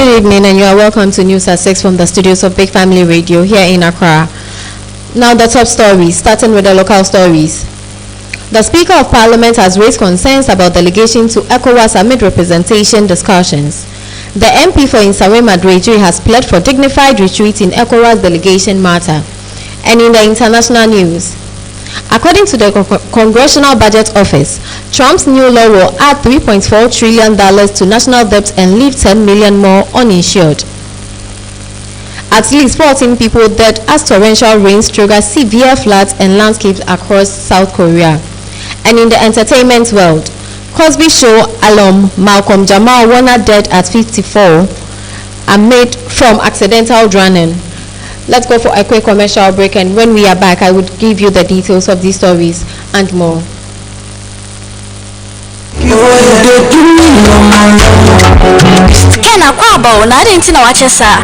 Good evening, and you are welcome to News at 6 from the studios of Big Family Radio here in Accra. Now the top stories, starting with the local stories. The Speaker of Parliament has raised concerns about delegation to ECOWAS amid representation discussions. The MP for Insawe Madridri has pled for dignified retreat in ECOWAS delegation matter. And in the international news, according to the Congressional Budget Office, Trump's new law will add $3.4 trillion to national debt and leave 10 million more uninsured. At least 14 people dead as torrential rains trigger severe floods and landscapes across South Korea. And in the entertainment world, Cosby Show alum Malcolm Jamal Warner dead at 54 amid from accidental drowning. Let's go for a quick commercial break, and when we are back, I would give you the details of these stories and more.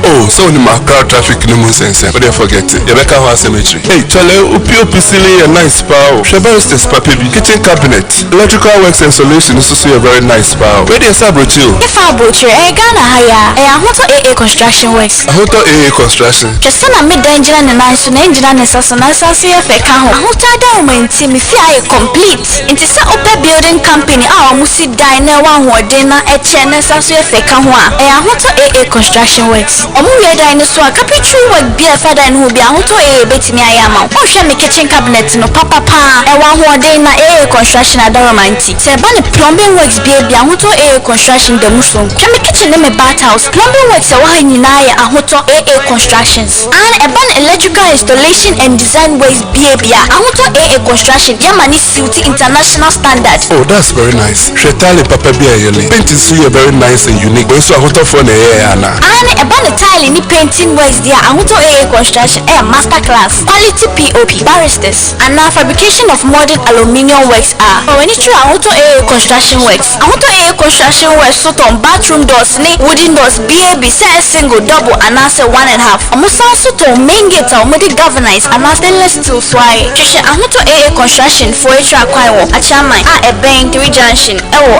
Oh, so the car traffic no more sense. But they forget it. You better have cemetery. Hey, Chale, upio pisili a nice power. Shabaris is papi. Kitchen cabinet. Electrical works and solution is also a very nice power. Where they sabro you? If I butcher, Ghana hire. I hoto AA construction works. Hoto AA construction. Just send a mid engine and nice engine and assassination CFA. Hoto document me fear complete. It is a open building company. Our musi diner one who dinner a channel CFA. I hoto AA construction works. Omuye dinosaur capital work be a father and who be a hoto AA betting I am. Oh, show me kitchen cabinet no papa. I want one day na AA construction at the romantic. Say, bunny plumbing works be a hoto AA construction the Muslim. Can me kitchen name a bathhouse. Plumbing works a wine in a hoto AA constructions. And a ban electrical installation and design works be a hoto AA construction. Yamani City International Standard. Oh, that's very nice. Shetali Papa be a yelly. Painting see a very nice and unique. Also, a hoto for the and a ban tile in the painting works there. Hoto AA construction a masterclass. Quality POP barristers. And now fabrication of modern aluminium works are. When it's true, hoto AA construction works. Hoto AA construction works so on bathroom doors, wooden doors, BAB, say single, double, and answer 1.5. Almost also to main gate or modi governance and stainless steel fly. Trisha, hoto AA construction for a track a chairman, a bank, 3 junction,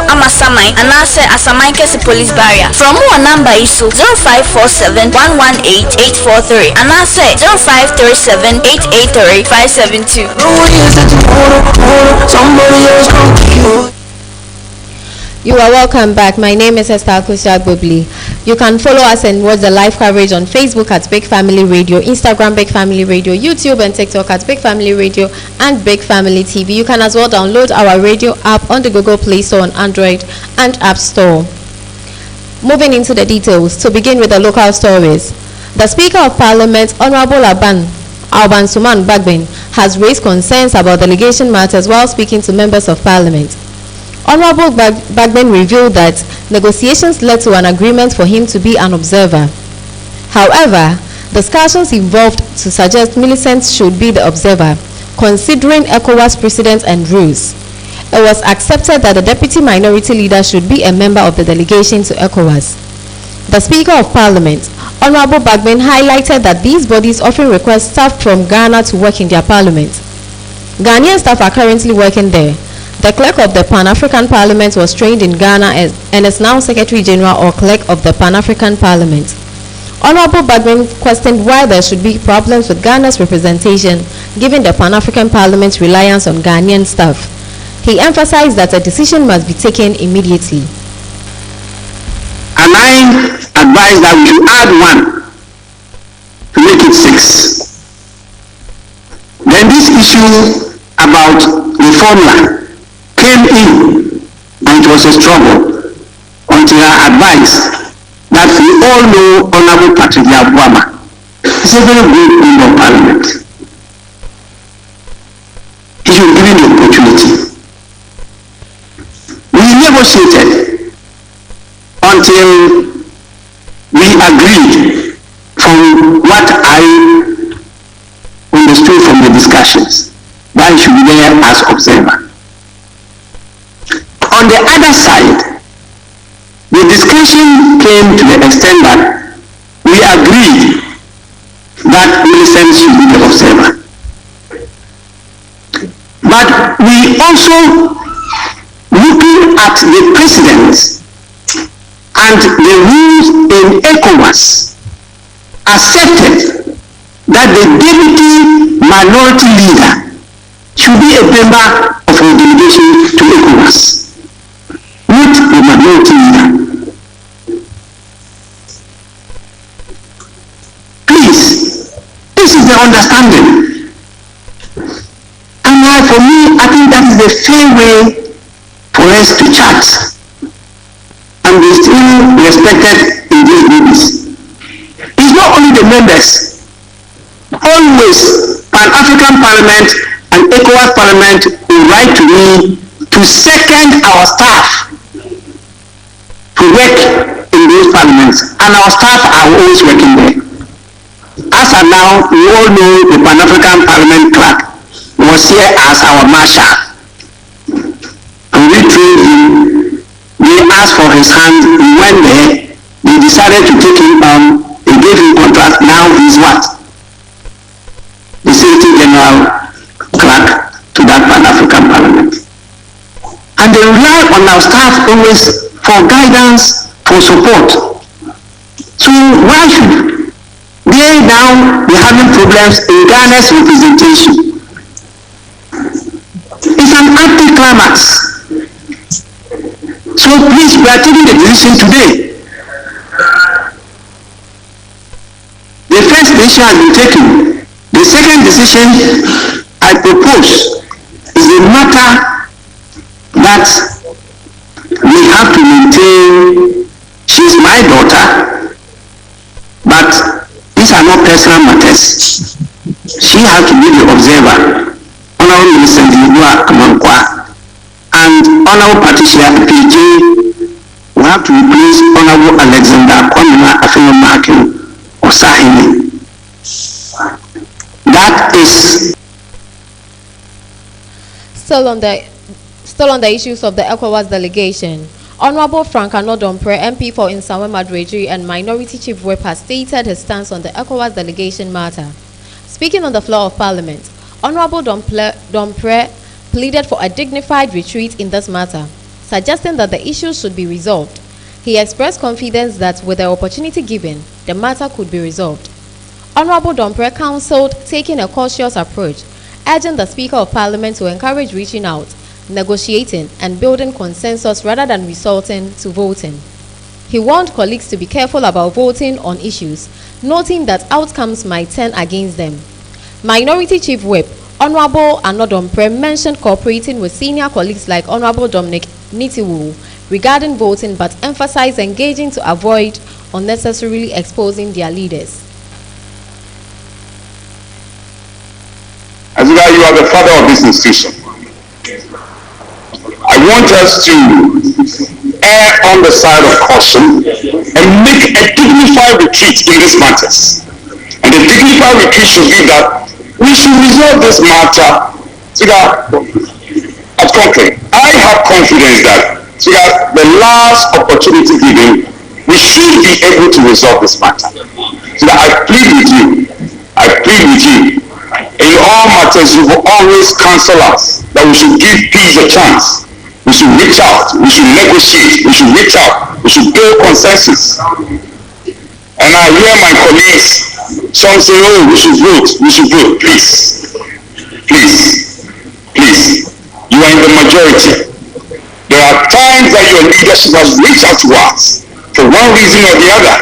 Amasamai, and answer as a Michael's police barrier. From one number is 0547 118 843 and answer 0537 883 572. You are welcome back. My name is Esther Bobli. You can follow us and watch the live coverage on Facebook at Big Family Radio, Instagram Big Family Radio, YouTube and TikTok at Big Family Radio and Big Family TV. You can as well download our radio app on the Google Play Store on Android and App Store. Moving into the details, to begin with the local stories. The Speaker of Parliament, Honorable Alban Suman Bagbin, has raised concerns about delegation matters while speaking to members of Parliament. Honorable Bagbin revealed that negotiations led to an agreement for him to be an observer. However, discussions evolved to suggest Millicent should be the observer, considering ECOWAS precedent and rules. It was accepted that the deputy minority leader should be a member of the delegation to ECOWAS. The Speaker of Parliament, Honorable Bagbin, highlighted that these bodies often request staff from Ghana to work in their parliament. Ghanaian staff are currently working there. The clerk of the Pan-African Parliament was trained in Ghana and is now Secretary General or clerk of the Pan-African Parliament. Honorable Bagbin questioned why there should be problems with Ghana's representation given the Pan-African Parliament's reliance on Ghanaian staff. He emphasized that a decision must be taken immediately. And I advise that we should add 1 to make it 6. Then this issue about the formula came in, and it was a struggle until I advised that we all know Honorable Patrick Yabuama is a very good member of Parliament. He should be given the opportunity. We negotiated until we agreed, from what I understood from the discussions, that he should be there as observer. On the other side, the discussion came to the extent that we agreed that Millicent should be the observer. But we also, looking at the precedents and the rules in ECOWAS accepted that the deputy minority leader should be a member of a delegation to ECOWAS, not the minority leader. Please, this is the understanding. And for me, I think that is the fair way for us to chat and be still respected in these meetings. It's not only the members. Always, Pan-African Parliament and ECOWAS Parliament will write to me to second our staff to work in those parliaments, and our staff are always working there. As of now, we all know the Pan-African Parliament clerk was here as our marshal, and we trained him. They asked for his hand, he went there, they decided to take him on, they gave him contract, now he's what? The Secretary General clerk to that Pan-African Parliament. And they rely on our staff always for guidance, for support. So why should they now be having problems in Ghana's representation? It's an anticlimax. So please, we are taking the decision today. The first decision has been taken. The second decision I propose is a matter that we have to maintain. She's my daughter, but these are not personal matters. She has to be the observer. Honorable Minister Dilibua Amankwa and Honorable Patricia PJ will have to replace Honorable Alexander Kwamina Afenomakin Osahini. That is still on the issues of the ECOWAS delegation. Honorable Frank Anodompre, MP for Insawe Madreji and Minority Chief Whip, has stated his stance on the ECOWAS delegation matter. Speaking on the floor of Parliament, Honorable Dompre pleaded for a dignified retreat in this matter, suggesting that the issue should be resolved. He expressed confidence that with the opportunity given, the matter could be resolved. Honorable Dompre counseled taking a cautious approach, urging the Speaker of Parliament to encourage reaching out, negotiating and building consensus rather than resorting to voting. He warned colleagues to be careful about voting on issues, noting that outcomes might turn against them. Minority Chief Whip Honorable Anodompre mentioned cooperating with senior colleagues like Honorable Dominic Nitiwu regarding voting, but emphasized engaging to avoid unnecessarily exposing their leaders. As you are the father of this institution, I want us to err on the side of caution and make a dignified retreat in these matters. And the dignified retreat should be that we should resolve this matter so that at concrete. I have confidence that so that the last opportunity given, we should be able to resolve this matter. So that I plead with you, in all matters you will always counsel us that we should give peace a chance. We should reach out, we should negotiate, we should reach out, we should build consensus. And I hear my colleagues, some say, oh, we should vote. Please, you are in the majority. There are times that your leadership has reached out to us for one reason or the other.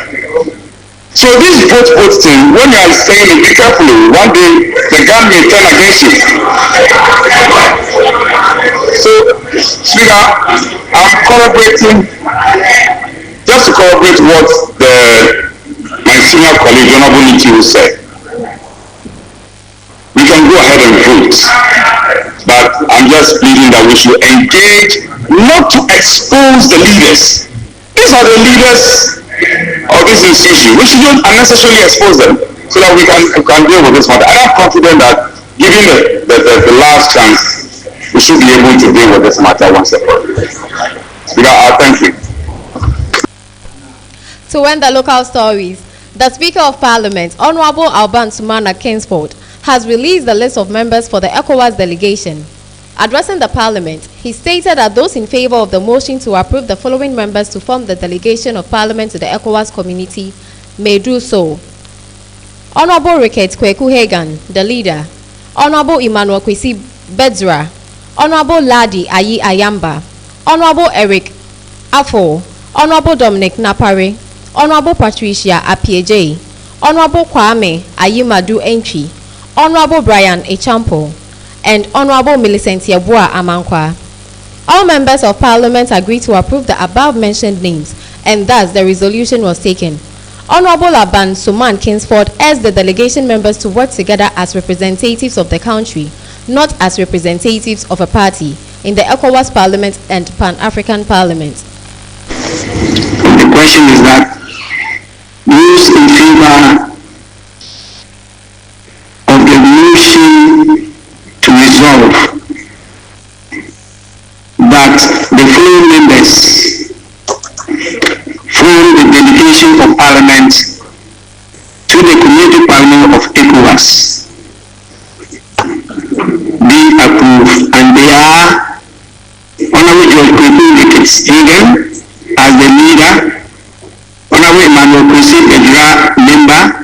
So this vote thing, when you are saying it, be careful. One day the gun may turn against you. So, Speaker, I'm corroborating, just to corroborate what my senior colleague, Honorable Nitiwu, said. We can go ahead and vote, but I'm just pleading that we should engage, not to expose the leaders. These are the leaders of this institution. We shouldn't unnecessarily expose them so that we can deal with this matter. And I'm confident that given the last chance, we should be able to deal with this matter once and for all. Speaker, thank you. To end the local stories, the Speaker of Parliament, Honorable Alban Sumana Kingsford, has released the list of members for the ECOWAS delegation. Addressing the Parliament, he stated that those in favor of the motion to approve the following members to form the delegation of Parliament to the ECOWAS community may do so. Honorable Ricketts Kweku Hagan, the leader. Honorable Emmanuel Kwesi Bedzra. Honorable Ladi Ayi Ayamba. Honorable Eric Afo. Honorable Dominic Napare. Honorable Patricia Apieje. Honorable Kwame Ayimadu Entry. Honorable Brian Echampo. And Honorable Millicent Yabua Amankwa. All members of Parliament agreed to approve the above-mentioned names, and thus the resolution was taken. Honorable Aban Suman Kingsford urged the delegation members to work together as representatives of the country, not as representatives of a party, in the ECOWAS Parliament and Pan-African Parliament. The question is that those in favor of the motion to resolve that the following members form the delegation of Parliament to the Community Parliament of ECOWAS be approved, and they are Honorable George Kweku Ricketts Hagan as the leader, Honorable Emmanuel Kwesi Bedzra member,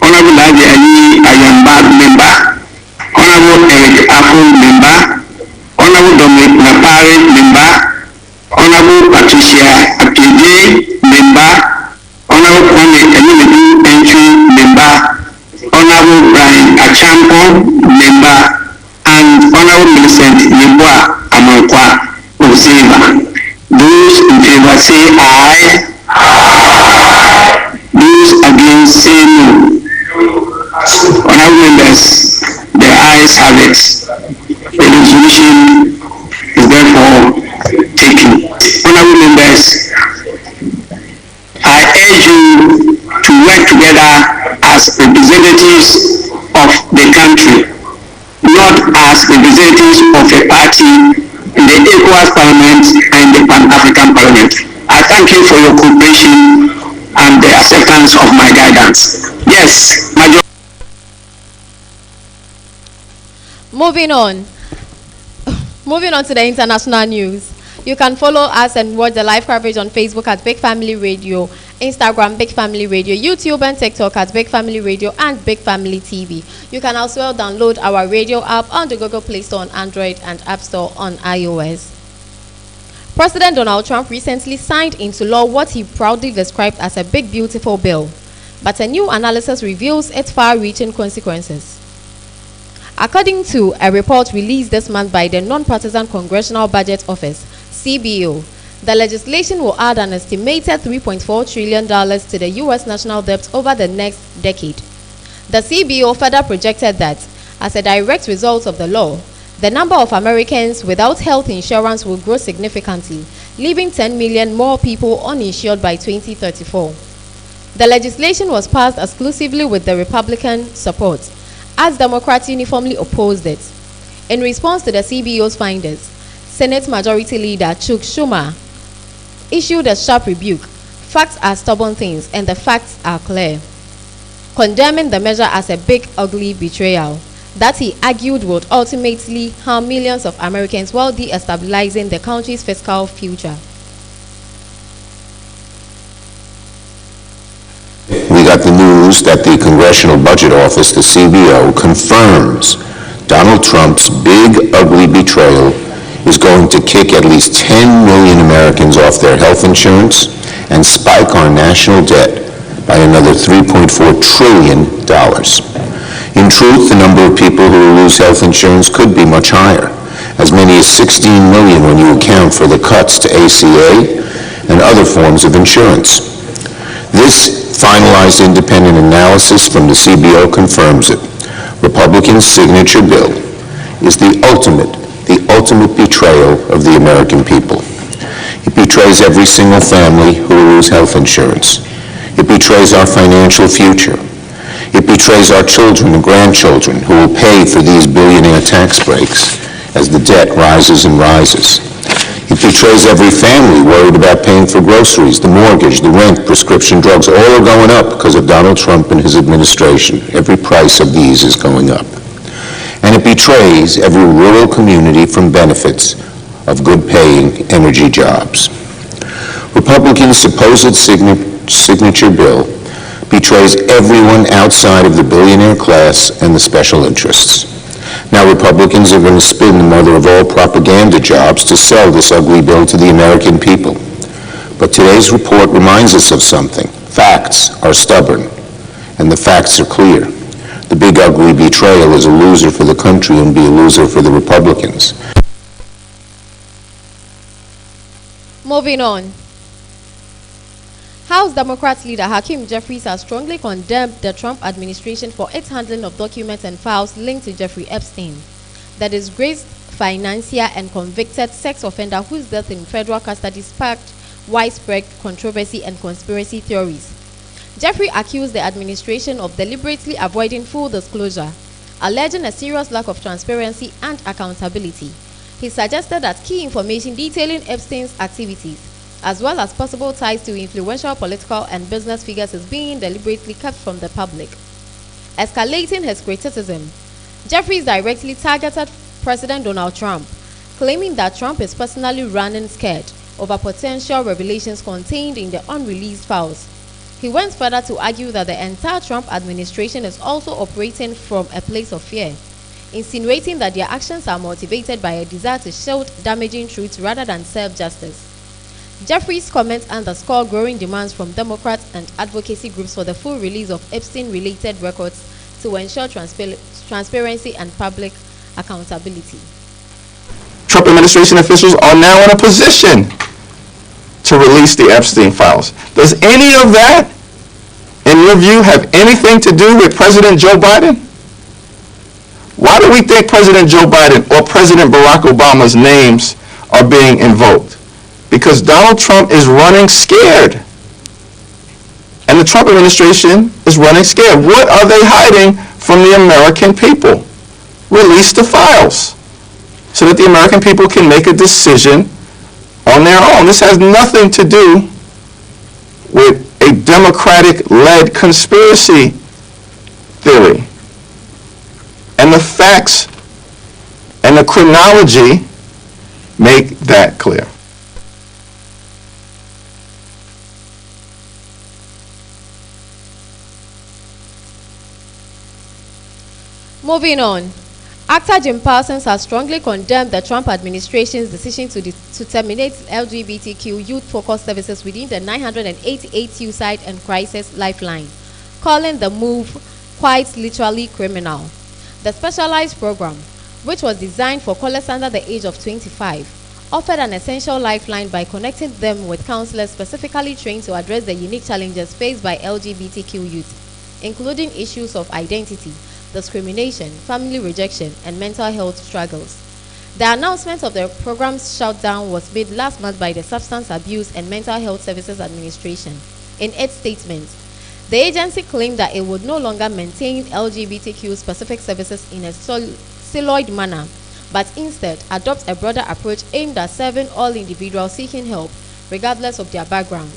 Honorable Ladi Ayi Ayamba member, Honorable Eric Afo member, Honorable Dominic Napare member, Honorable Patricia Apieje member, Honorable Kwame Ayimadu Entry member, Honorable Brian Achampo member, and Honorable Millicent Yabua Amankwa Oseva. Those in favor say aye. Those against say no. Honorable members, the ayes have it. The resolution is therefore taken. Honorable members, I urge you to work together as representatives of the country, not as representatives of a party in the ECOWAS Parliament and the Pan-African Parliament. I thank you for your cooperation and the acceptance of my guidance. Yes, Major. Moving on to the international news. You can follow us and watch the live coverage on Facebook at Big Family Radio, Instagram Big Family Radio, YouTube and TikTok at Big Family Radio and Big Family TV. You can also download our radio app on the Google Play Store on Android and App Store on iOS. President Donald Trump recently signed into law what he proudly described as a big beautiful bill, but a new analysis reveals its far-reaching consequences. According to a report released this month by the Non-Partisan Congressional Budget Office, CBO, the legislation will add an estimated $3.4 trillion to the U.S. national debt over the next decade. The CBO further projected that, as a direct result of the law, the number of Americans without health insurance will grow significantly, leaving 10 million more people uninsured by 2034. The legislation was passed exclusively with the Republican support, as Democrats uniformly opposed it. In response to the CBO's findings, Senate Majority Leader Chuck Schumer issued a sharp rebuke. Facts are stubborn things, and the facts are clear, condemning the measure as a big, ugly betrayal that he argued would ultimately harm millions of Americans while destabilizing the country's fiscal future. We got the news that the Congressional Budget Office, the CBO, confirms Donald Trump's big, ugly betrayal is going to kick at least 10 million Americans off their health insurance and spike our national debt by another $3.4 trillion. In truth, the number of people who will lose health insurance could be much higher, as many as 16 million when you account for the cuts to ACA and other forms of insurance. This finalized independent analysis from the CBO confirms it. Republicans' signature bill is the ultimate betrayal of the American people. It betrays every single family who will lose health insurance. It betrays our financial future. It betrays our children and grandchildren who will pay for these billionaire tax breaks as the debt rises and rises. It betrays every family worried about paying for groceries, the mortgage, the rent, prescription drugs. All are going up because of Donald Trump and his administration. Every price of these is going up. and it betrays every rural community from benefits of good-paying energy jobs. Republicans' supposed signature bill betrays everyone outside of the billionaire class and the special interests. Now Republicans are going to spin the mother of all propaganda jobs to sell this ugly bill to the American people. But today's report reminds us of something. Facts are stubborn, and the facts are clear. The big ugly betrayal is a loser for the country and be a loser for the Republicans. Moving on. House Democrats leader Hakeem Jeffries has strongly condemned the Trump administration for its handling of documents and files linked to Jeffrey Epstein, the disgraced financier and convicted sex offender whose death in federal custody sparked widespread controversy and conspiracy theories. Jeffrey accused the administration of deliberately avoiding full disclosure, alleging a serious lack of transparency and accountability. He suggested that key information detailing Epstein's activities, as well as possible ties to influential political and business figures, is being deliberately kept from the public. Escalating his criticism, Jeffries directly targeted President Donald Trump, claiming that Trump is personally running scared over potential revelations contained in the unreleased files. He went further to argue that the entire Trump administration is also operating from a place of fear, insinuating that their actions are motivated by a desire to shield damaging truths rather than serve justice. Jeffries' comments underscore growing demands from Democrats and advocacy groups for the full release of Epstein-related records to ensure transparency and public accountability. Trump administration officials are now in a position to release the Epstein files. Does any of that, in your view, have anything to do with President Joe Biden? Why do we think President Joe Biden or President Barack Obama's names are being invoked? Because Donald Trump is running scared. And the Trump administration is running scared. What are they hiding from the American people? Release the files so that the American people can make a decision on their own. This has nothing to do with a Democratic-led conspiracy theory. And the facts and the chronology make that clear. Moving on. Actor Jim Parsons has strongly condemned the Trump administration's decision to terminate LGBTQ youth-focused services within the 988 Suicide and Crisis Lifeline, calling the move quite literally criminal. The specialized program, which was designed for callers under the age of 25, offered an essential lifeline by connecting them with counselors specifically trained to address the unique challenges faced by LGBTQ youth, including issues of identity, discrimination, family rejection, and mental health struggles. The announcement of the program's shutdown was made last month by the Substance Abuse and Mental Health Services Administration. In its statement, the agency claimed that it would no longer maintain LGBTQ-specific services in a siloed manner, but instead adopt a broader approach aimed at serving all individuals seeking help, regardless of their background.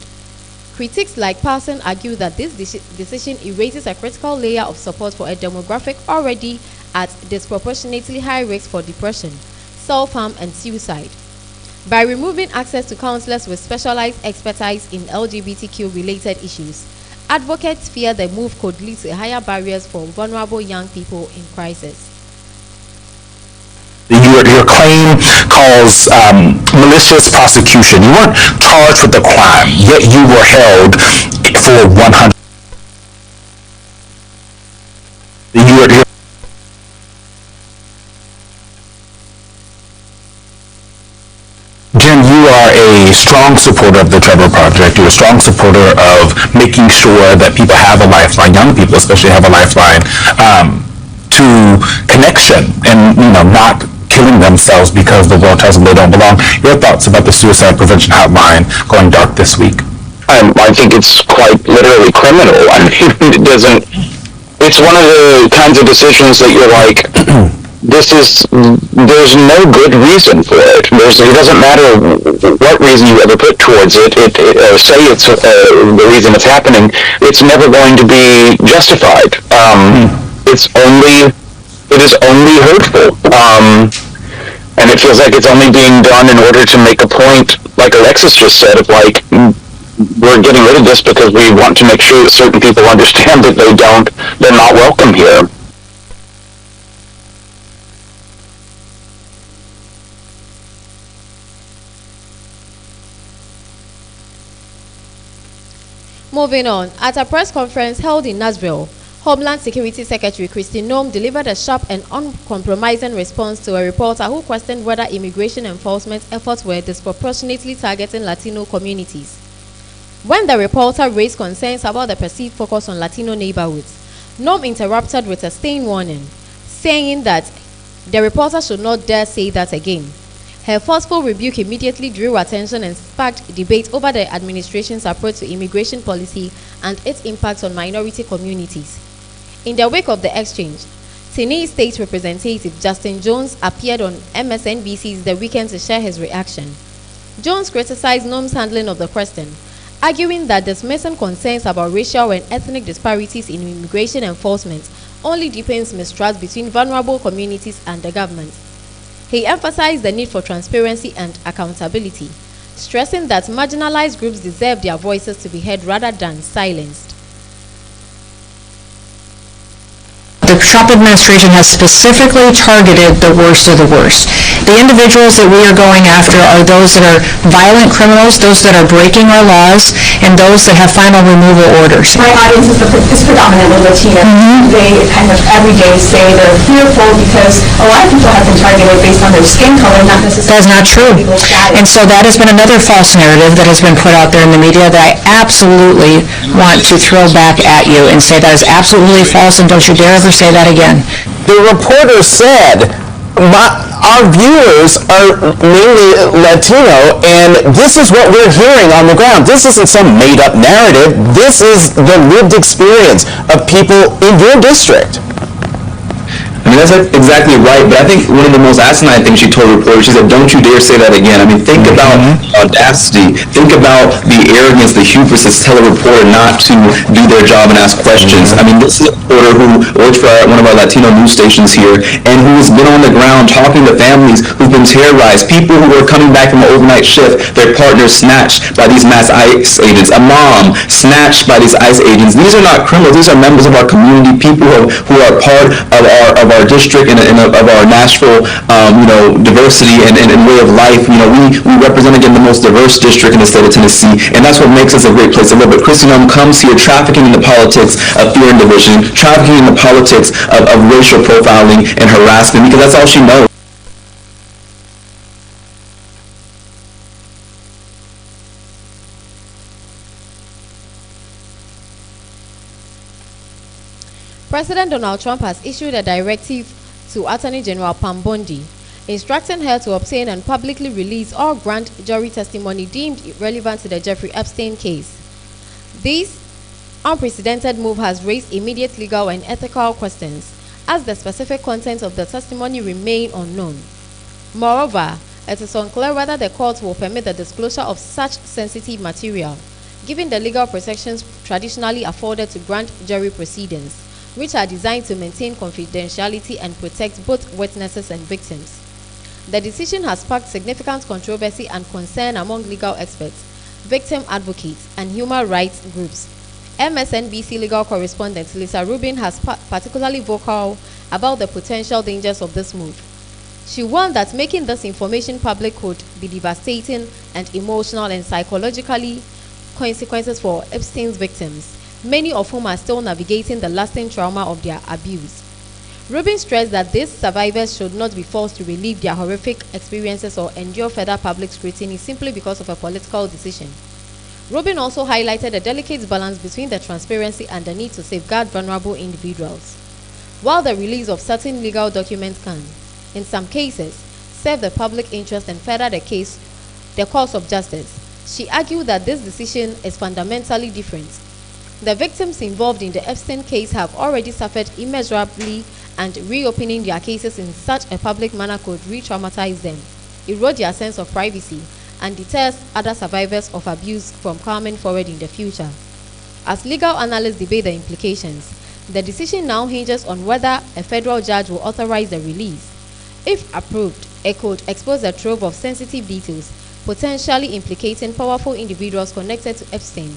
Critics like Parsons argue that this decision erases a critical layer of support for a demographic already at disproportionately high risk for depression, self-harm, and suicide. By removing access to counselors with specialized expertise in LGBTQ-related issues, advocates fear the move could lead to higher barriers for vulnerable young people in crisis. Your claim calls malicious prosecution. You weren't charged with the crime, yet you were held for 100. Jim, you are a strong supporter of the Trevor Project. You're a strong supporter of making sure that people have a lifeline, young people especially have a lifeline to connection and, not killing themselves because the world tells them they don't belong. Your thoughts about the suicide prevention hotline going dark this week? I think it's quite literally criminal. I mean, it's one of the kinds of decisions that you're like, there's no good reason for it. It doesn't matter what reason you ever put towards it, or say it's the reason it's happening, it's never going to be justified. it is only hurtful. And it feels like it's only being done in order to make a point, like Alexis just said, of like, we're getting rid of this because we want to make sure that certain people understand that they're not welcome here. Moving on, at a press conference held in Nashville, Homeland Security Secretary Kristi Noem delivered a sharp and uncompromising response to a reporter who questioned whether immigration enforcement efforts were disproportionately targeting Latino communities. When the reporter raised concerns about the perceived focus on Latino neighborhoods, Noem interrupted with a stern warning, saying that the reporter should not dare say that again. Her forceful rebuke immediately drew attention and sparked debate over the administration's approach to immigration policy and its impact on minority communities. In the wake of the exchange, Tennessee State Representative Justin Jones appeared on MSNBC's The Weekend to share his reaction. Jones criticized Noem's handling of the question, arguing that dismissing concerns about racial and ethnic disparities in immigration enforcement only deepens mistrust between vulnerable communities and the government. He emphasized the need for transparency and accountability, stressing that marginalized groups deserve their voices to be heard rather than silenced. The Trump administration has specifically targeted the worst of the worst. The individuals that we are going after are those that are violent criminals, those that are breaking our laws, and those that have final removal orders. My audience is predominantly Latino. They kind of every day say they're fearful because a lot of people have been targeted based on their skin color, not necessarily. That's not true. And so that has been another false narrative that has been put out there in the media that I absolutely want to throw back at you and say that is absolutely false, and don't you dare ever say that again. The reporter said, our viewers are mainly Latino, and this is what we're hearing on the ground. This isn't some made-up narrative. This is the lived experience of people in your district. I mean, that's exactly right, but I think one of the most asinine things she told reporters, she said, don't you dare say that again. I mean, think about audacity. Think about the arrogance, the hubris that's tell a reporter not to do their job and ask questions. I mean, this is a reporter who works for one of our Latino news stations here and who has been on the ground talking to families who've been terrorized, people who are coming back from an overnight shift, their partners snatched by these mass ICE agents, a mom snatched by these ICE agents. These are not criminals. These are members of our community, people who are part of our district and of our Nashville, diversity and way of life. We represent, again, the most diverse district in the state of Tennessee, and that's what makes us a great place to live. But Kristi Noem comes here trafficking in the politics of fear and division, trafficking in the politics of racial profiling and harassment, because that's all she knows. President Donald Trump has issued a directive to Attorney General Pam Bondi, instructing her to obtain and publicly release all grand jury testimony deemed relevant to the Jeffrey Epstein case. This unprecedented move has raised immediate legal and ethical questions, as the specific contents of the testimony remain unknown. Moreover, it is unclear whether the court will permit the disclosure of such sensitive material, given the legal protections traditionally afforded to grand jury proceedings, which are designed to maintain confidentiality and protect both witnesses and victims. The decision has sparked significant controversy and concern among legal experts, victim advocates, and human rights groups. MSNBC legal correspondent Lisa Rubin has particularly vocal about the potential dangers of this move. She warned that making this information public could be devastating and emotional and psychologically consequences for Epstein's victims, many of whom are still navigating the lasting trauma of their abuse. Rubin stressed that these survivors should not be forced to relive their horrific experiences or endure further public scrutiny simply because of a political decision. Rubin also highlighted the delicate balance between the transparency and the need to safeguard vulnerable individuals. While the release of certain legal documents can, in some cases, serve the public interest and further the cause of justice, she argued that this decision is fundamentally different. The victims involved in the Epstein case have already suffered immeasurably, and reopening their cases in such a public manner could re-traumatize them, erode their sense of privacy, and deters other survivors of abuse from coming forward in the future. As legal analysts debate the implications, The decision now hinges on whether a federal judge will authorize the release. If approved, it could expose a trove of sensitive details, potentially implicating powerful individuals connected to Epstein,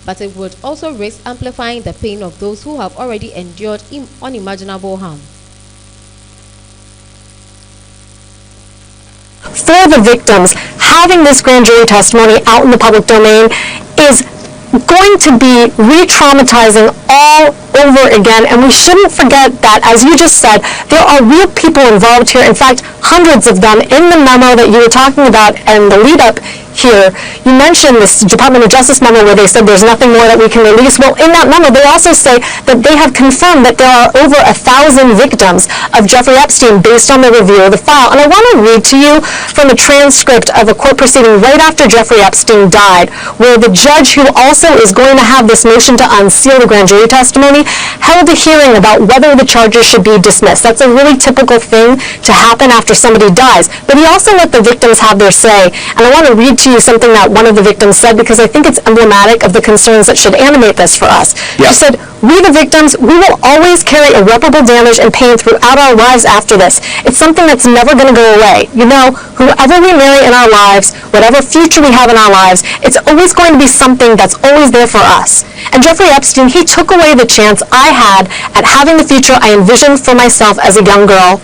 but it would also risk amplifying the pain of those who have already endured unimaginable harm. For the victims, having this grand jury testimony out in the public domain is going to be re-traumatizing all over again, and we shouldn't forget that, as you just said, there are real people involved here. In fact, hundreds of them. In the memo that you were talking about and the lead-up here, you mentioned this Department of Justice memo where they said there's nothing more that we can release. Well, in that memo, they also say that they have confirmed that there are over 1,000 victims of Jeffrey Epstein based on the review of the file. And I want to read to you from a transcript of a court proceeding right after Jeffrey Epstein died, where the judge, who also is going to have this motion to unseal the grand jury testimony, held a hearing about whether the charges should be dismissed. That's a really typical thing to happen after somebody dies. But he also let the victims have their say. And I want to read to you something that one of the victims said, because I think it's emblematic of the concerns that should animate this for us. She said, "We, the victims, we will always carry irreparable damage and pain throughout our lives after this. It's something that's never going to go away. You know, whoever we marry in our lives, whatever future we have in our lives, it's always going to be something that's always there for us. And Jeffrey Epstein, he took away the chance I had at having the future I envisioned for myself as a young girl."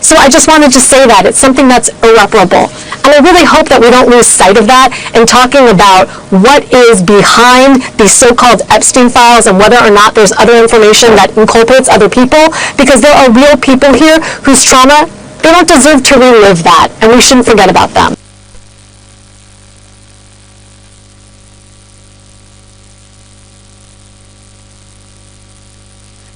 So I just wanted to say that. It's something that's irreparable. And I really hope that we don't lose sight of that in talking about what is behind these so-called Epstein files and whether or not there's other information that inculpates other people, because there are real people here whose trauma, they don't deserve to relive that, and we shouldn't forget about them.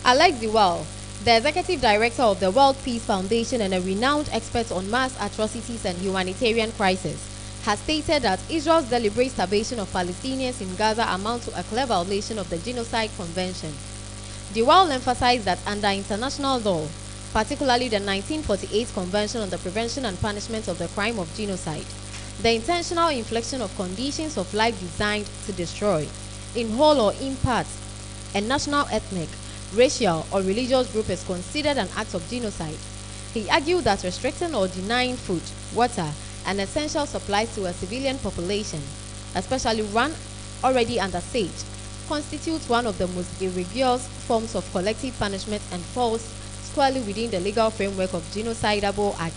Alex Dewell, the executive director of the World Peace Foundation and a renowned expert on mass atrocities and humanitarian crisis, has stated that Israel's deliberate starvation of Palestinians in Gaza amounts to a clear violation of the Genocide Convention. Dewell emphasized that under international law, particularly the 1948 Convention on the Prevention and Punishment of the Crime of Genocide, the intentional infliction of conditions of life designed to destroy, in whole or in part, a national, ethnic, racial or religious group is considered an act of genocide. He argued that restricting or denying food, water, and essential supplies to a civilian population, especially one already under siege, constitutes one of the most egregious forms of collective punishment and falls squarely within the legal framework of genocidable acts.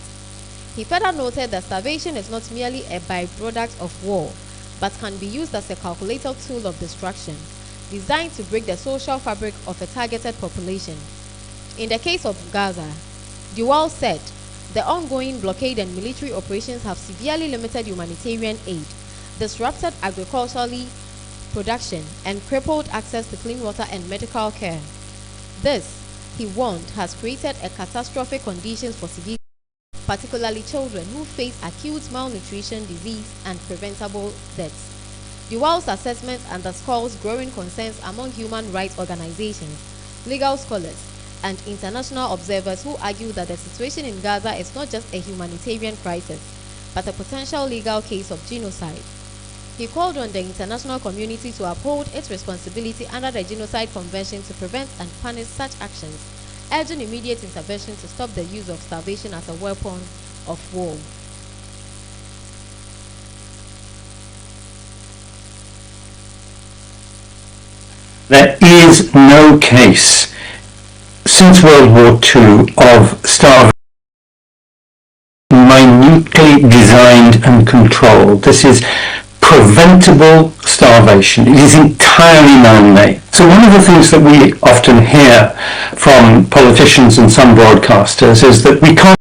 He further noted that starvation is not merely a byproduct of war, but can be used as a calculated tool of destruction, designed to break the social fabric of a targeted population. In the case of Gaza, Dewell said, the ongoing blockade and military operations have severely limited humanitarian aid, disrupted agricultural production, and crippled access to clean water and medical care. This, he warned, has created a catastrophic conditions for civilians, particularly children who face acute malnutrition, disease, and preventable deaths. Dewell's assessment underscores growing concerns among human rights organizations, legal scholars, and international observers who argue that the situation in Gaza is not just a humanitarian crisis, but a potential legal case of genocide. He called on the international community to uphold its responsibility under the Genocide Convention to prevent and punish such actions, urging immediate intervention to stop the use of starvation as a weapon of war. There is no case since World War II of starvation minutely designed and controlled. This is preventable starvation. It is entirely man-made. So one of the things that we often hear from politicians and some broadcasters is that we can't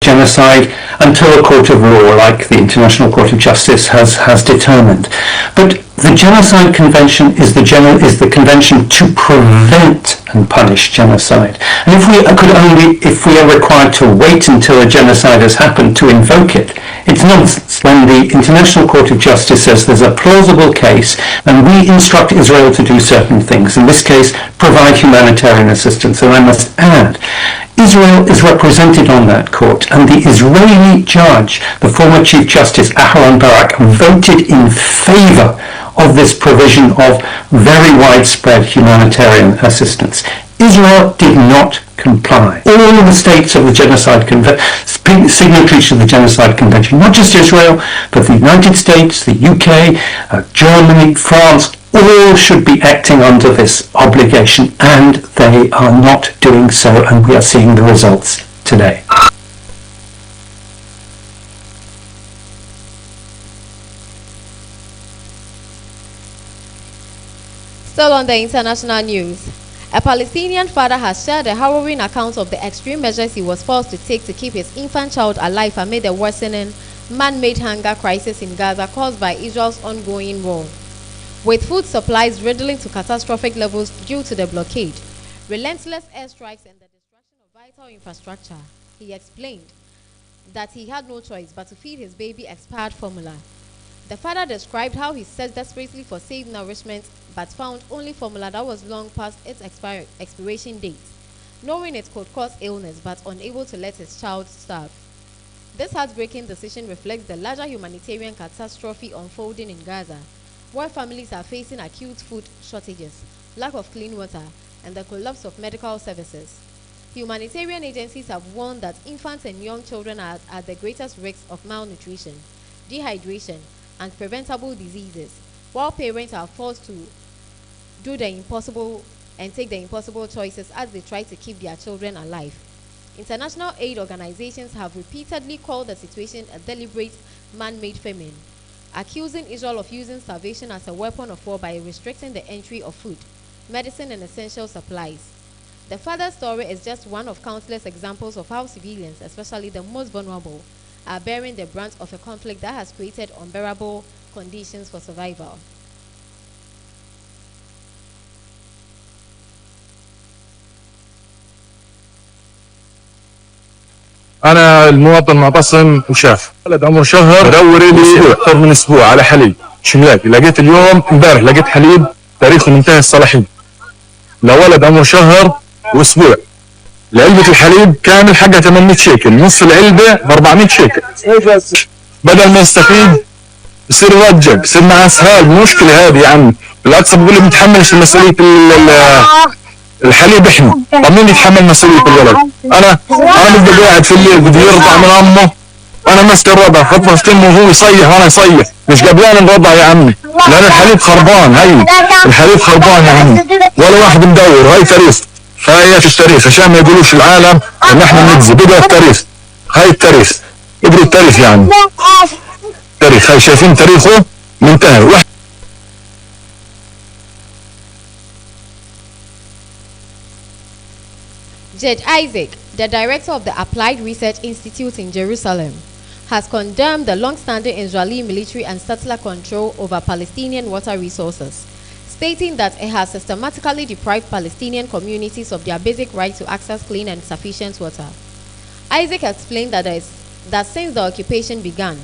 genocide until a court of law like the International Court of Justice has determined. But the Genocide Convention is the convention to prevent and punish genocide. And if we are required to wait until a genocide has happened to invoke it, it's nonsense. When the International Court of Justice says there's a plausible case and we instruct Israel to do certain things, in this case, provide humanitarian assistance, and I must add, Israel is represented on that court, and the Israeli judge, the former Chief Justice Aharon Barak, voted in favor of this provision of very widespread humanitarian assistance. Israel did not comply. All of the states of the signatories to the Genocide Convention, not just Israel, but the United States, the UK, Germany, France, all should be acting under this obligation, and they are not doing so, and we are seeing the results today. Still on the international news, a Palestinian father has shared a harrowing account of the extreme measures he was forced to take to keep his infant child alive amid the worsening man-made hunger crisis in Gaza caused by Israel's ongoing war. With food supplies riddling to catastrophic levels due to the blockade, relentless airstrikes and the destruction of vital infrastructure, he explained that he had no choice but to feed his baby expired formula. The father described how he searched desperately for safe nourishment but found only formula that was long past its expiration date, knowing it could cause illness but unable to let his child starve. This heartbreaking decision reflects the larger humanitarian catastrophe unfolding in Gaza, where families are facing acute food shortages, lack of clean water, and the collapse of medical services. Humanitarian agencies have warned that infants and young children are at the greatest risk of malnutrition, dehydration, and preventable diseases, while parents are forced to do the impossible and take the impossible choices as they try to keep their children alive. International aid organizations have repeatedly called the situation a deliberate man-made famine, accusing Israel of using starvation as a weapon of war by restricting the entry of food, medicine, and essential supplies. The father's story is just one of countless examples of how civilians, especially the most vulnerable, are bearing the brunt of a conflict that has created unbearable conditions for survival. انا المواطن معتصم وشاف ولد عمره شهر بدور لي اكثر من اسبوع على حليب شملاكي لقيت اليوم امبارح لقيت حليب تاريخه منتهي الصلاحيه لولد عمره شهر واسبوع علبة الحليب كامل حقها 800 شيكل نص العلبة ب 400 شيكل بدل ما يستفيد بصير يوجب بصير معاه اسهال مشكلة هذه يا عمي بالعكس بقول لي بنتحملش مسؤولية الحليب احنا طب مين يتحمل مسؤولية الولد انا بدي قاعد في الليل بدي يرضع من امه وانا ماسك الرضع حطه في تمه وهو يصيح وانا يصيح مش قبلان الرضع يا عمي لان الحليب خربان هي الحليب خربان يا عمي ولا واحد مدور هاي تاريخ هاي التاريخ عشان ما يقولوش العالم ان احنا نكذب بدأ التاريخ هاي التاريخ اقروا التاريخ يعني تاريخ هاي شايفين تاريخه منتهي Judge Isaac, the director of the Applied Research Institute in Jerusalem, has condemned the long-standing Israeli military and settler control over Palestinian water resources, stating that it has systematically deprived Palestinian communities of their basic right to access clean and sufficient water. Isaac explained that since the occupation began,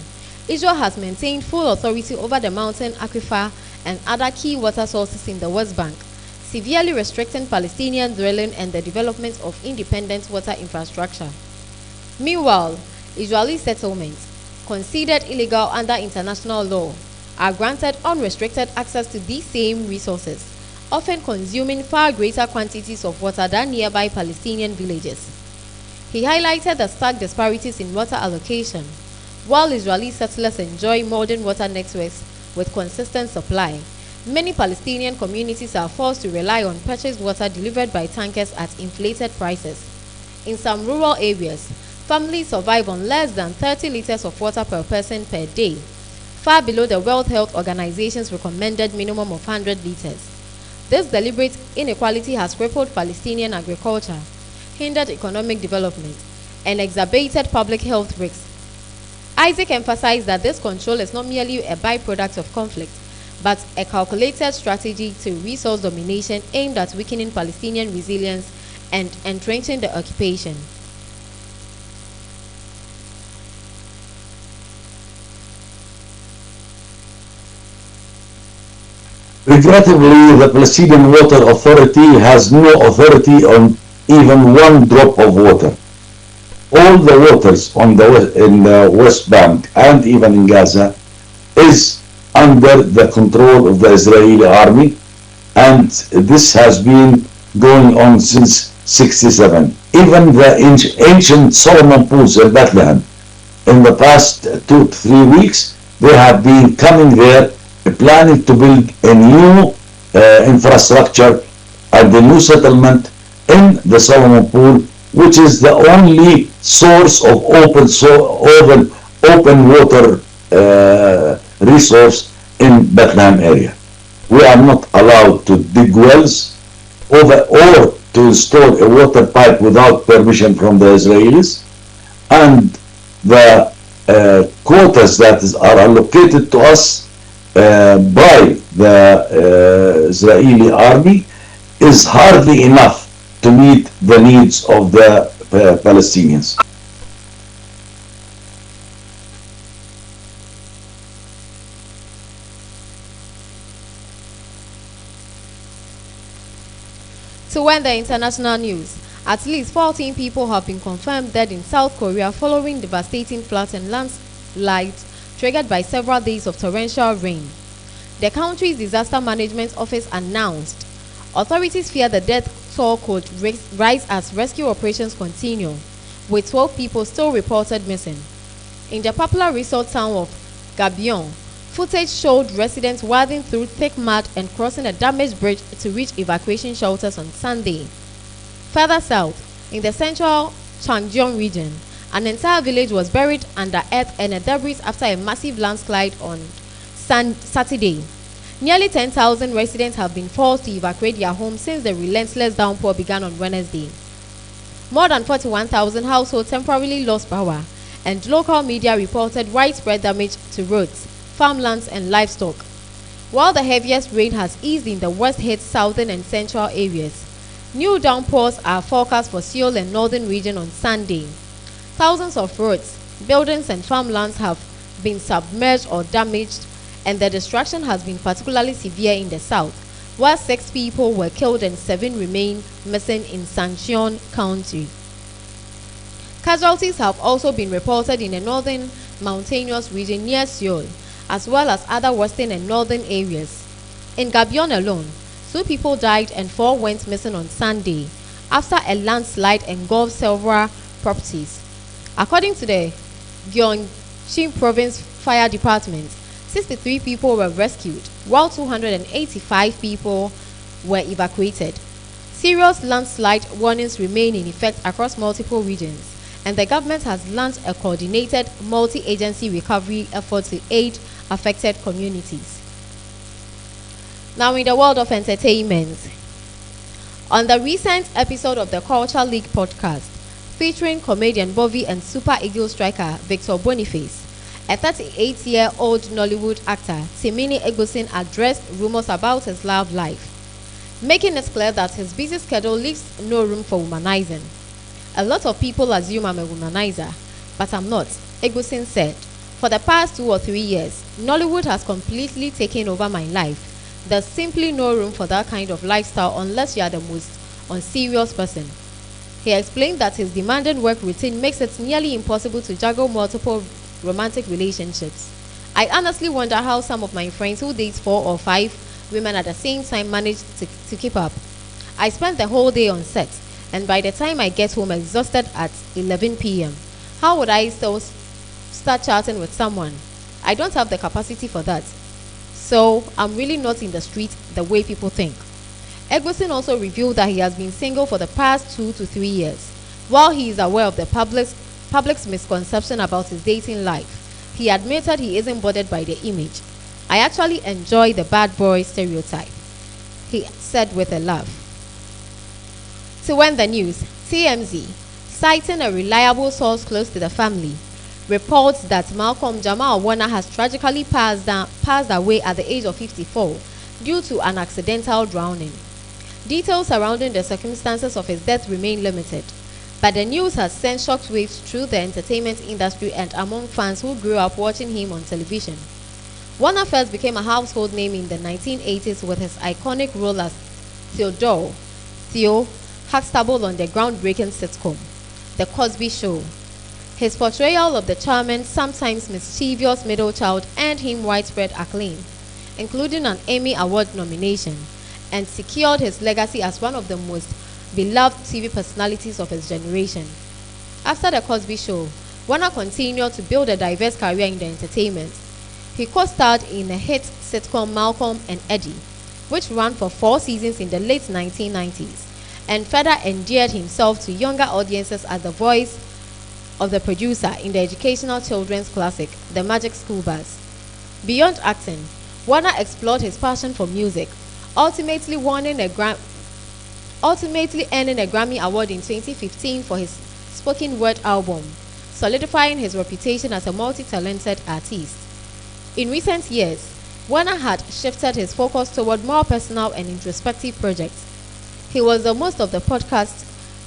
Israel has maintained full authority over the mountain aquifer and other key water sources in the West Bank, severely restricting Palestinian drilling and the development of independent water infrastructure. Meanwhile, Israeli settlements, considered illegal under international law, are granted unrestricted access to these same resources, often consuming far greater quantities of water than nearby Palestinian villages. He highlighted the stark disparities in water allocation. While Israeli settlers enjoy modern water networks with consistent supply, many Palestinian communities are forced to rely on purchased water delivered by tankers at inflated prices. In some rural areas, families survive on less than 30 liters of water per person per day, far below the World Health Organization's recommended minimum of 100 liters. This deliberate inequality has crippled Palestinian agriculture, hindered economic development, and exacerbated public health risks. Isaac emphasized that this control is not merely a byproduct of conflict, but a calculated strategy to resource domination aimed at weakening Palestinian resilience and entrenching the occupation. Regrettably, the Palestinian Water Authority has no authority on even one drop of water. All the waters in the West Bank and even in Gaza is under the control of the Israeli army, and this has been going on since 67. Even the ancient Solomon pools in Bethlehem, in the past 2 to 3 weeks, they have been coming there planning to build a new infrastructure at the new settlement in the Solomon Pool, which is the only source of open water resource in Bethlehem area. We are not allowed to dig wells or to install a water pipe without permission from the Israelis, and the quotas that are allocated to us by the Israeli army is hardly enough to meet the needs of the Palestinians. To end the international news, at least 14 people have been confirmed dead in South Korea following devastating floods and landslides triggered by several days of torrential rain. The country's disaster management office announced authorities fear the death toll could rise as rescue operations continue, with 12 people still reported missing. In the popular resort town of Gabion, footage showed residents wading through thick mud and crossing a damaged bridge to reach evacuation shelters on Sunday. Further south, in the central Changjeong region, an entire village was buried under earth and debris after a massive landslide on Saturday. Nearly 10,000 residents have been forced to evacuate their homes since the relentless downpour began on Wednesday. More than 41,000 households temporarily lost power, and local media reported widespread damage to roads, farmlands, and livestock. While the heaviest rain has eased in the worst-hit southern and central areas, new downpours are forecast for Seoul and northern region on Sunday. Thousands of roads, buildings, and farmlands have been submerged or damaged, and the destruction has been particularly severe in the south, where 6 people were killed and 7 remain missing in Sancheon County. Casualties have also been reported in the northern mountainous region near Seoul, as well as other western and northern areas. In Gabion alone, 2 people died and 4 went missing on Sunday after a landslide engulfed several properties. According to the Gyeongsang Province Fire Department, 63 people were rescued, while 285 people were evacuated. Serious landslide warnings remain in effect across multiple regions, and the government has launched a coordinated multi-agency recovery effort to aid affected communities. Now in the world of entertainment, on the recent episode of the Culture League podcast, featuring comedian Bobby and Super Eagles striker Victor Boniface, a 38-year-old Nollywood actor, Timini Egosin, addressed rumors about his love life, making it clear that his busy schedule leaves no room for womanizing. A lot of people assume I'm a womanizer, but I'm not, Egosin said. For the past 2 or 3 years, Nollywood has completely taken over my life. There's simply no room for that kind of lifestyle unless you are the most unserious person. He explained that his demanding work routine makes it nearly impossible to juggle multiple romantic relationships. I honestly wonder how some of my friends who date 4 or 5 women at the same time manage to keep up. I spend the whole day on set, and by the time I get home exhausted at 11 p.m., how would I still start chatting with someone? I don't have the capacity for that. So I'm really not in the street the way people think. Egosin also revealed that he has been single for the past 2 to 3 years. While he is aware of the public's misconception about his dating life, he admitted he isn't bothered by the image. I actually enjoy the bad boy stereotype, he said with a laugh. To end the news, TMZ, citing a reliable source close to the family, reports that Malcolm Jamal Warner has tragically passed away at the age of 54 due to an accidental drowning. Details surrounding the circumstances of his death remain limited, but the news has sent shockwaves through the entertainment industry and among fans who grew up watching him on television. Warner first became a household name in the 1980s with his iconic role as Theo Huxtable on the groundbreaking sitcom, The Cosby Show. His portrayal of the charming, sometimes mischievous middle child earned him widespread acclaim, including an Emmy Award nomination, and secured his legacy as one of the most beloved TV personalities of his generation. After The Cosby Show, Warner continued to build a diverse career in the entertainment. He co-starred in a hit sitcom Malcolm and Eddie, which ran for 4 seasons in the late 1990s, and further endeared himself to younger audiences as the voice of the producer in the educational children's classic, The Magic School Bus. Beyond acting, Warner explored his passion for music, ultimately earning a Grammy Award in 2015 for his spoken word album, solidifying his reputation as a multi-talented artist. In recent years, Warner had shifted his focus toward more personal and introspective projects. He was the host of the podcast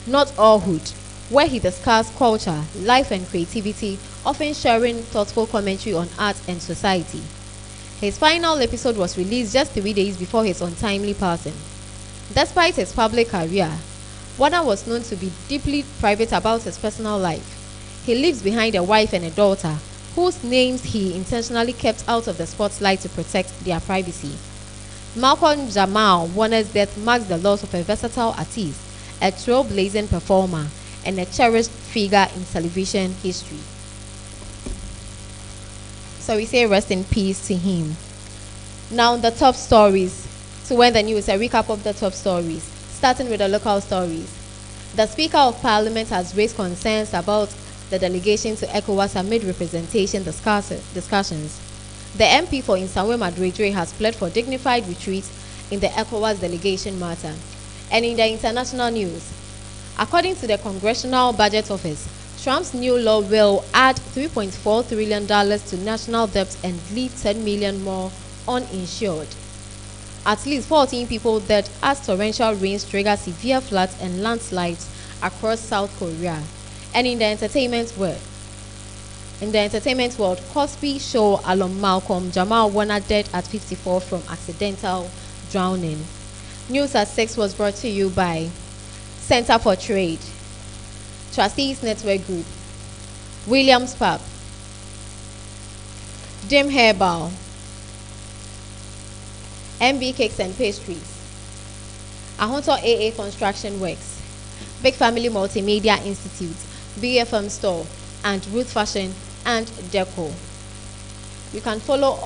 Not All Hood, where he discussed culture, life and creativity, often sharing thoughtful commentary on art and society. His final episode was released just 3 days before his untimely passing. Despite his public career, Warner was known to be deeply private about his personal life. He leaves behind a wife and a daughter, whose names he intentionally kept out of the spotlight to protect their privacy. Malcolm Jamal Warner's death marks the loss of a versatile artist, a trailblazing performer, and a cherished figure in television history. So we say rest in peace to him. Now the top stories. To end the news, a recap of the top stories, starting with the local stories. The Speaker of Parliament has raised concerns about the delegation to ECOWAS amid representation discussions. The MP for Insanwe Madridre has pled for dignified retreat in the ECOWAS delegation matter. And in the international news, according to the Congressional Budget Office, Trump's new law will add $3.4 trillion to national debt and leave 10 million more uninsured. At least 14 people dead as torrential rains trigger severe floods and landslides across South Korea. And in the entertainment world, Cosby Show alum Malcolm Jamal Warner dead at 54 from accidental drowning. News at 6 was brought to you by Center for Trade, Trustees Network Group, Williams Pub, Dim Hairball, MB Cakes and Pastries, Ahonto AA Construction Works, Big Family Multimedia Institute, BFM Store, and Ruth Fashion and Deco. You can follow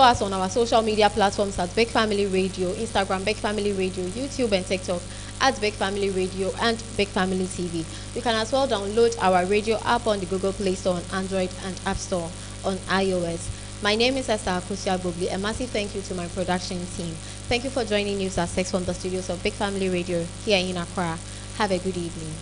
us on our social media platforms at Big Family Radio, Instagram Big Family Radio, YouTube and TikTok at Big Family Radio and Big Family TV. You can as well download our radio app on the Google Play Store on Android and App Store on iOS. My name is Esther Akusia-Bobli. A massive thank you to my production team. Thank you for joining News at 6 from the studios of Big Family Radio here in Accra. Have a good evening.